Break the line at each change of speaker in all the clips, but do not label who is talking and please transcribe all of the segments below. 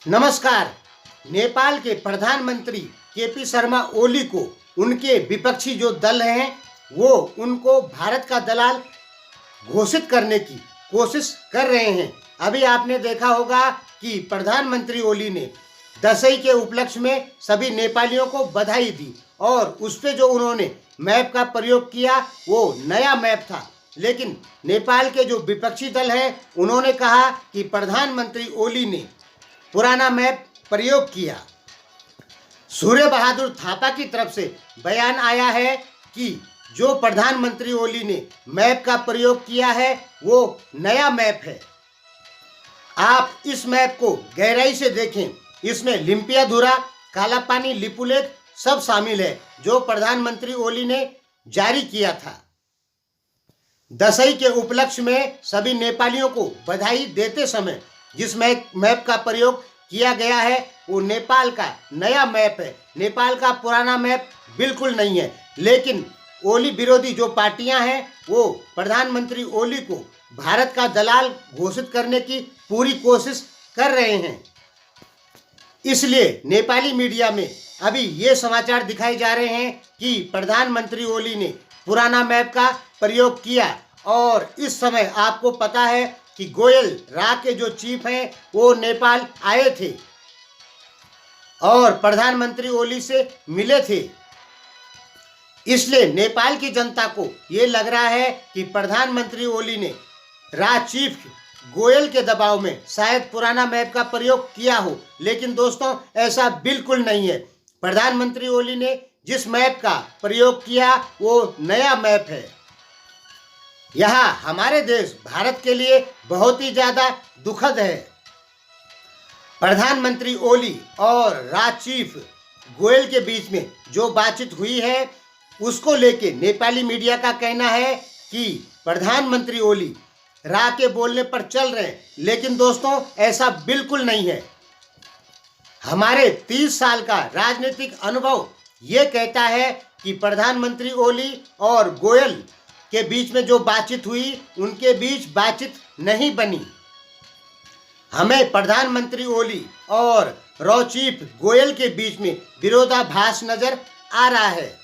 नमस्कार। नेपाल के प्रधानमंत्री केपी शर्मा ओली को उनके विपक्षी जो दल हैं वो उनको भारत का दलाल घोषित करने की कोशिश कर रहे हैं। अभी आपने देखा होगा कि प्रधानमंत्री ओली ने दशई के उपलक्ष्य में सभी नेपालियों को बधाई दी और उस पे जो उन्होंने मैप का प्रयोग किया वो नया मैप था। लेकिन नेपाल के जो विपक्षी दल हैं उन्होंने कहा कि प्रधानमंत्री ओली ने पुराना मैप प्रयोग किया। सूर्य बहादुर थापा की तरफ से बयान आया है कि जो प्रधानमंत्री ओली ने मैप का प्रयोग किया है वो नया मैप है। आप इस मैप को गहराई से देखें, इसमें लिम्पियाधुरा, कालापानी, लिपुलेख सब शामिल है जो प्रधानमंत्री ओली ने जारी किया था। दशई के उपलक्ष्य में सभी नेपालियों को बधाई देते समय जिस मैप का प्रयोग किया गया है वो नेपाल का नया मैप है। नेपाल का पुराना मैप बिल्कुल नहीं है। लेकिन ओली विरोधी जो पार्टियां हैं वो प्रधानमंत्री ओली को भारत का दलाल घोषित करने की पूरी कोशिश कर रहे हैं। इसलिए नेपाली मीडिया में अभी ये समाचार दिखाए जा रहे हैं कि प्रधानमंत्री ओली ने पुराना मैप का प्रयोग किया। और इस समय आपको पता है कि गोयल रा के जो चीफ हैं वो नेपाल आए थे और प्रधानमंत्री ओली से मिले थे। इसलिए नेपाल की जनता को ये लग रहा है कि प्रधानमंत्री ओली ने रा चीफ गोयल के दबाव में शायद पुराना मैप का प्रयोग किया हो। लेकिन दोस्तों ऐसा बिल्कुल नहीं है। प्रधानमंत्री ओली ने जिस मैप का प्रयोग किया वो नया मैप है। यह हमारे देश भारत के लिए बहुत ही ज़्यादा दुखद है। प्रधानमंत्री ओली और रा चीफ गोयल के बीच में जो बातचीत हुई है उसको लेके नेपाली मीडिया का कहना है कि प्रधानमंत्री ओली रा के बोलने पर चल रहे हैं। लेकिन दोस्तों ऐसा बिल्कुल नहीं है। हमारे 30 साल का राजनीतिक अनुभव ये कहता है कि प्रधानमंत्री ओली और गोयल के बीच में जो बातचीत हुई उनके बीच बातचीत नहीं बनी। हमें प्रधानमंत्री ओली और रॉ चीफ गोयल के बीच में विरोधाभास नजर आ रहा है।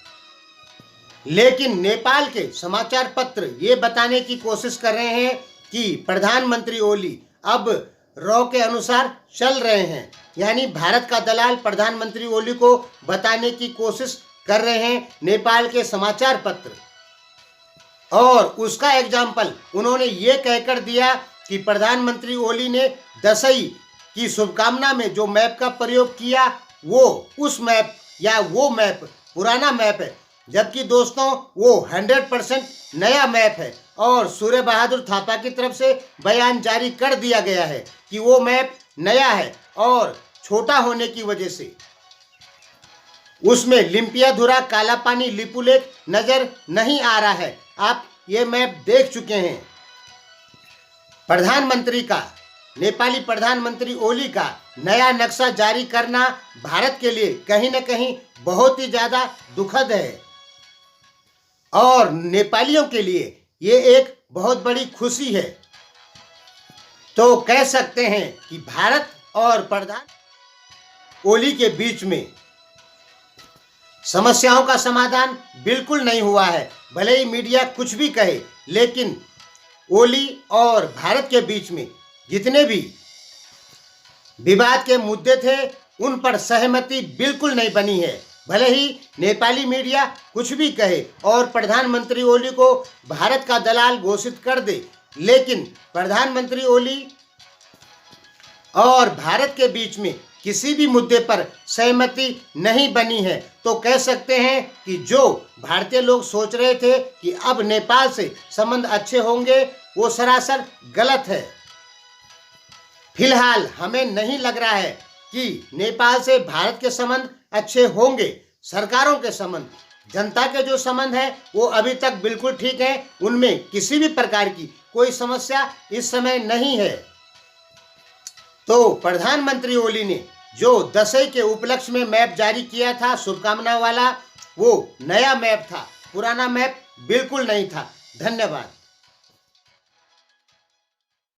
लेकिन नेपाल के समाचार पत्र ये बताने की कोशिश कर रहे हैं कि प्रधानमंत्री ओली अब रॉ के अनुसार चल रहे हैं। यानी भारत का दलाल प्रधानमंत्री ओली को बताने की कोशिश कर रहे हैं नेपाल के समाचार पत्र। और उसका एग्जाम्पल उन्होंने ये कहकर दिया कि प्रधानमंत्री ओली ने दशई की शुभकामना में जो मैप का प्रयोग किया वो उस मैप या वो मैप पुराना मैप है। जबकि दोस्तों वो 100% नया मैप है। और सूर्य बहादुर थापा की तरफ से बयान जारी कर दिया गया है कि वो मैप नया है और छोटा होने की वजह से उसमें लिम्पियाधुरा, कालापानी, लिपुलेख नजर नहीं आ रहा है। आप ये मैप देख चुके हैं। प्रधानमंत्री का, नेपाली प्रधानमंत्री ओली का नया नक्शा जारी करना भारत के लिए कहीं न कहीं बहुत ही ज़्यादा दुखद है और नेपालियों के लिए ये एक बहुत बड़ी खुशी है। तो कह सकते हैं कि भारत और प्रधान ओली के बीच में समस्याओं का समाधान बिल्कुल नहीं हुआ है। भले ही मीडिया कुछ भी कहे, लेकिन ओली और भारत के बीच में जितने भी विवाद के मुद्दे थे उन पर सहमति बिल्कुल नहीं बनी है। भले ही नेपाली मीडिया कुछ भी कहे और प्रधानमंत्री ओली को भारत का दलाल घोषित कर दे, लेकिन प्रधानमंत्री ओली और भारत के बीच में किसी भी मुद्दे पर सहमति नहीं बनी है। तो कह सकते हैं कि जो भारतीय लोग सोच रहे थे कि अब नेपाल से संबंध अच्छे होंगे वो सरासर गलत है। फिलहाल हमें नहीं लग रहा है कि नेपाल से भारत के संबंध अच्छे होंगे। सरकारों के संबंध, जनता के जो संबंध है वो अभी तक बिल्कुल ठीक है। उनमें किसी भी प्रकार की कोई समस्या इस समय नहीं है। तो प्रधानमंत्री ओली ने जो दशई के उपलक्ष्य में मैप जारी किया था शुभकामना वाला, वो नया मैप था, पुराना मैप बिल्कुल नहीं था। धन्यवाद।